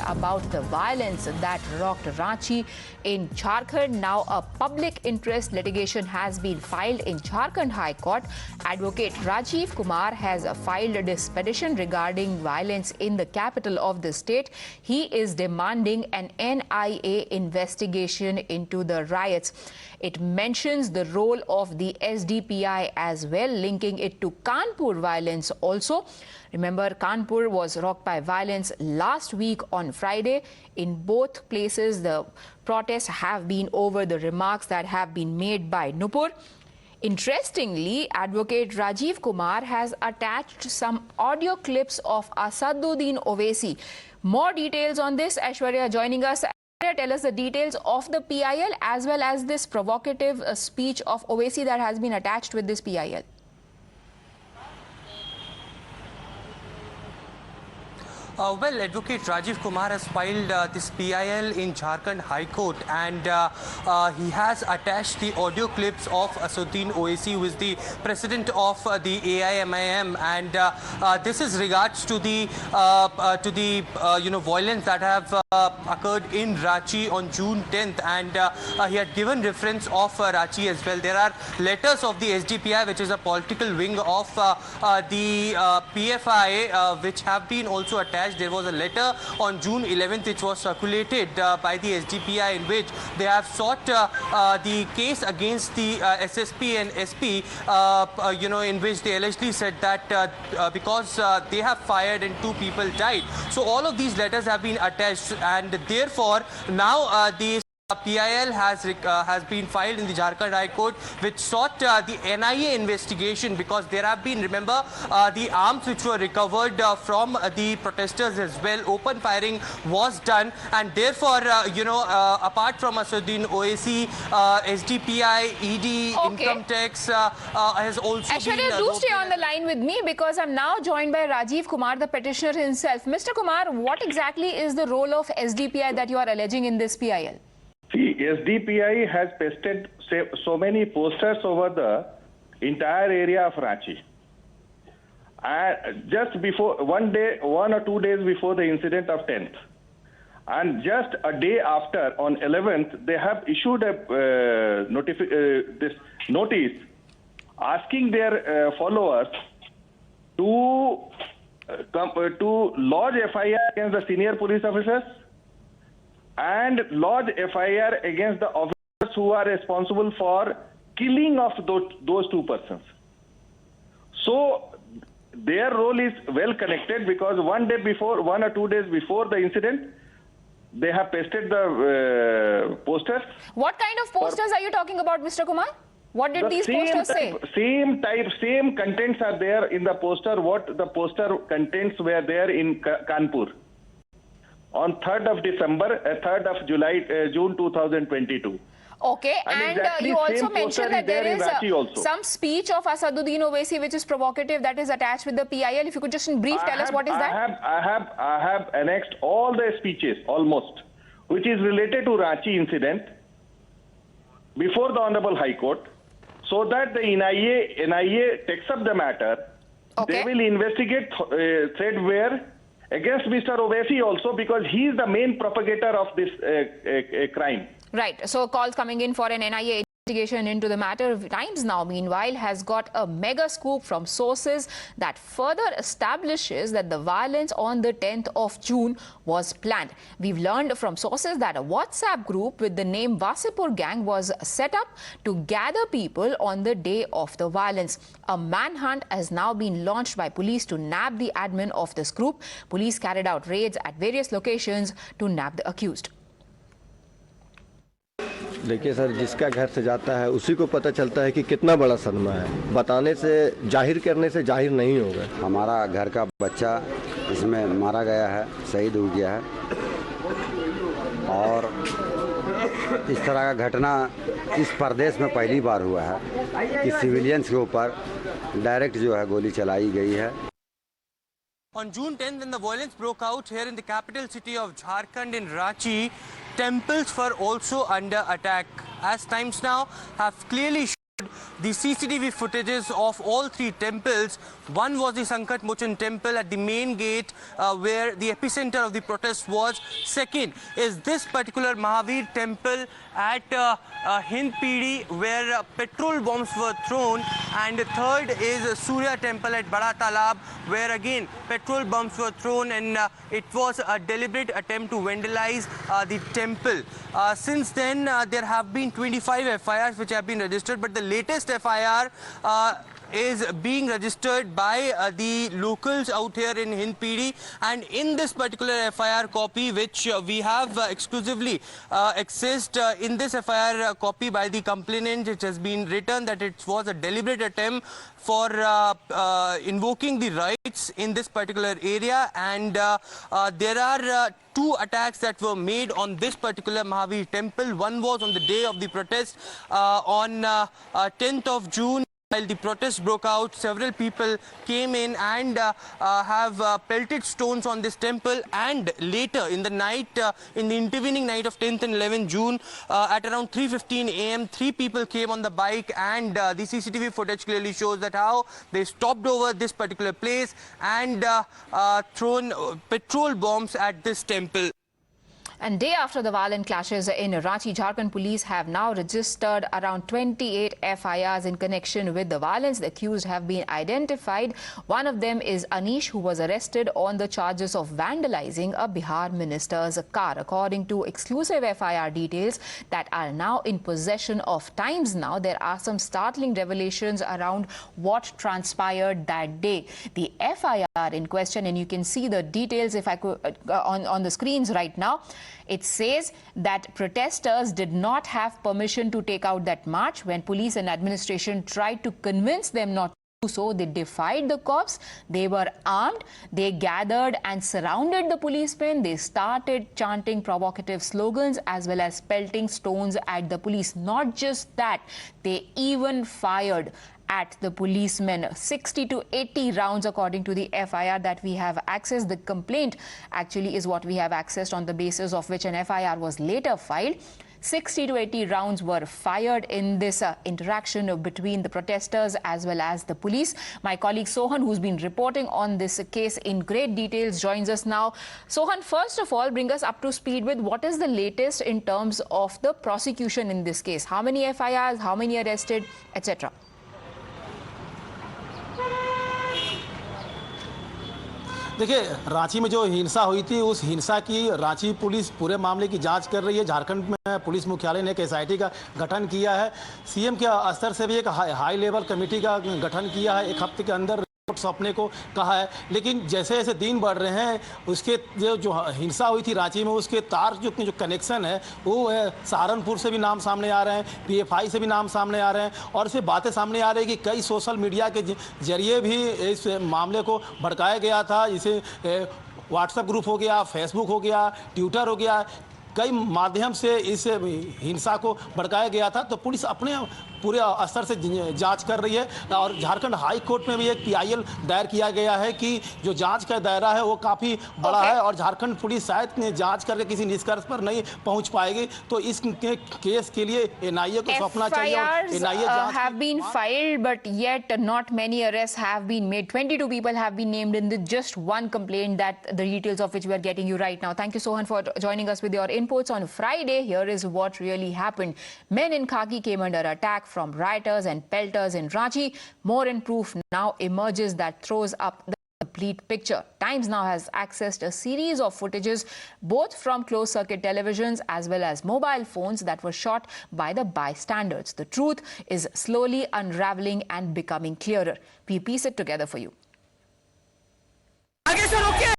about the violence that rocked Ranchi in Jharkhand. Now a public interest litigation has been filed in Jharkhand High Court. Advocate Rajiv Kumar has filed this petition regarding violence in the capital of the state. He is demanding an NIA investigation into the riots. It mentions the role of the SDPI as well, linking it to Kanpur violence also. Remember, Kanpur was rocked by violence last week on Friday. In both places, the protests have been over the remarks that have been made by Nupur. Interestingly, Advocate Rajiv Kumar has attached some audio clips of Asaduddin Owaisi. More details on this, Aishwarya joining us. Aishwarya, tell us the details of the PIL as well as this provocative speech of Owaisi that has been attached with this PIL. Well, Advocate Rajiv Kumar has filed this PIL in Jharkhand High Court, and he has attached the audio clips of Asaduddin Owaisi, who is the president of the AIMIM, and this is regards to the violence that have occurred in Ranchi on June 10th, and he had given reference of Ranchi as well. There are letters of the SDPI, which is a political wing of the PFI, which have been also attached. There was a letter on June 11th which was circulated by the SDPI, in which they have sought the case against the SSP and SP, in which they allegedly said that because they have fired and 2 people died. So all of these letters have been attached, and therefore now the PIL has been filed in the Jharkhand High Court, which sought the NIA investigation, because there have been, remember, the arms which were recovered from the protesters as well. Open firing was done, and therefore, apart from Asaduddin Owaisi, SDPI, ED, income tax has also Aishwarya, been... do stay on the line with me, because I'm now joined by Rajiv Kumar, the petitioner himself. Mr. Kumar, what exactly is the role of SDPI that you are alleging in this PIL? See, SDPI has pasted so many posters over the entire area of Ranchi. And just before, 1 or 2 days before the incident of 10th, and just a day after, on 11th, they have issued a this notice asking their followers to lodge FIR against the senior police officers and lodge FIR against the officers who are responsible for killing of those 2 persons. So their role is well connected, because 1 or 2 days before the incident, they have pasted the posters. What kind of posters are you talking about, Mr. Kumar? What did these posters say? Same contents are there in the poster. What the poster contents were there in Kanpur on 3rd of December, 3rd of July, June 2022. Okay, and exactly you also mentioned that there is some speech of Asaduddin Owaisi which is provocative, that is attached with the PIL. If you could just in brief tell us what is that? I have annexed all the speeches, almost, which is related to Ranchi incident before the Honorable High Court, so that the NIA takes up the matter. They will investigate threadware against Mr. Owaisi also, because he is the main propagator of this crime. Right. So calls coming in for an NIA investigation into the matter. Times Now, meanwhile, has got a mega scoop from sources that further establishes that the violence on the 10th of June was planned. We've learned from sources that a WhatsApp group with the name Wasipur Gang was set up to gather people on the day of the violence. A manhunt has now been launched by police to nab the admin of this group. Police carried out raids at various locations to nab the accused. देखिए sir, जिसका घर से जाता है उसी को पता चलता है कि कितना बड़ा सदमा है। बताने से, जाहिर करने से जाहिर नहीं होगा। हमारा घर का बच्चा इसमें मारा गया है, शहीद हो गया है, और इस तरह का घटना इस प्रदेश में पहली बार हुआ है कि सिविलियंस के ऊपर डायरेक्ट जो है गोली चलाई गई है। On June 10th, when the violence broke out here in the capital city of Jharkhand in Ranchi, temples were also under attack, as Times Now have clearly the CCTV footages of all three temples. One was the Sankat Mochan temple at the main gate where the epicenter of the protest was. Second is this particular Mahavir temple at Hind Pidi where petrol bombs were thrown. And third is Surya temple at Bada Talab where again petrol bombs were thrown, and it was a deliberate attempt to vandalize the temple. Since then there have been 25 FIRs which have been registered, but the latest FIR is being registered by the locals out here in Hind Pidi, and in this particular FIR copy which we have exclusively accessed, in this FIR copy by the complainant, it has been written that it was a deliberate attempt for invoking the rights in this particular area, and there are two attacks that were made on this particular Mahavir temple. One was on the day of the protest on 10th of June. While the protest broke out, several people came in and have pelted stones on this temple, and later in the night, in the intervening night of 10th and 11th June, at around 3:15 a.m., three people came on the bike, and the CCTV footage clearly shows that how they stopped over this particular place and thrown petrol bombs at this temple. And day after the violent clashes in Ranchi, Jharkhand police have now registered around 28 FIRs in connection with the violence. The accused have been identified. One of them is Anish, who was arrested on the charges of vandalizing a Bihar minister's car. According to exclusive FIR details that are now in possession of Times Now, there are some startling revelations around what transpired that day. The FIR in question, and you can see the details if I could on the screens right now. It says that protesters did not have permission to take out that march. When police and administration tried to convince them not to do so, they defied the cops. They were armed. They gathered and surrounded the policemen. They started chanting provocative slogans as well as pelting stones at the police. Not just that, they even fired at the policemen. 60 to 80 rounds according to the FIR that we have accessed. The complaint actually is what we have accessed, on the basis of which an FIR was later filed. 60 to 80 rounds were fired in this interaction between the protesters as well as the police. My colleague Sohan, who's been reporting on this case in great details, joins us now. Sohan, first of all, bring us up to speed with what is the latest in terms of the prosecution in this case. How many FIRs, how many arrested, etc.? देखिए, रांची में जो हिंसा हुई थी, उस हिंसा की Ranchi police पूरे मामले की जांच कर रही है। झारखंड में पुलिस मुख्यालय ने एक एसआईटी का गठन किया है। सीएम के स्तर से भी एक हाई लेवल कमेटी का गठन किया है। एक हफ्ते के अंदर सौंपने को कहा है। लेकिन जैसे जैसे दिन बढ़ रहे हैं, उसके जो हिंसा हुई थी रांची में, उसके तार जो कनेक्शन है वो है सहारनपुर से भी नाम सामने आ रहे हैं, पीएफआई से भी नाम सामने आ रहे हैं, और इससे बातें सामने आ रही है कि कई सोशल मीडिया के जरिए भी इस मामले को भड़काया गया था। इसे व्हाट्सएप ग्रुप हो गया, फेसबुक हो गया, ट्विटर हो गया, कई माध्यम से इस हिंसा को भड़काया गया था। तो पुलिस अपने पूरे स्तर से जांच कर रही है, और झारखंड हाई कोर्ट में भी एक PIL दायर किया गया है कि जो जांच का दायरा है वो काफ़ी बड़ा है, और झारखंड पुलिस शायद जांच करके किसी निष्कर्ष पर नहीं पहुंच पाएगी। तो इस केस के लिए NIA को सौंपना चाहिए। NIA have been filed, but yet not many arrests have been made. 22 people have been named in just one complaint, that the details of which we are getting you right now. Thank you, Sohan, for joining us with your inputs on Friday. Here is what really happened. Men in khaki came under attack from rioters and pelters in Ranchi. More in proof now emerges that throws up the complete picture. Times Now has accessed a series of footages, both from closed-circuit televisions as well as mobile phones, that were shot by the bystanders. The truth is slowly unraveling and becoming clearer. We piece it together for you.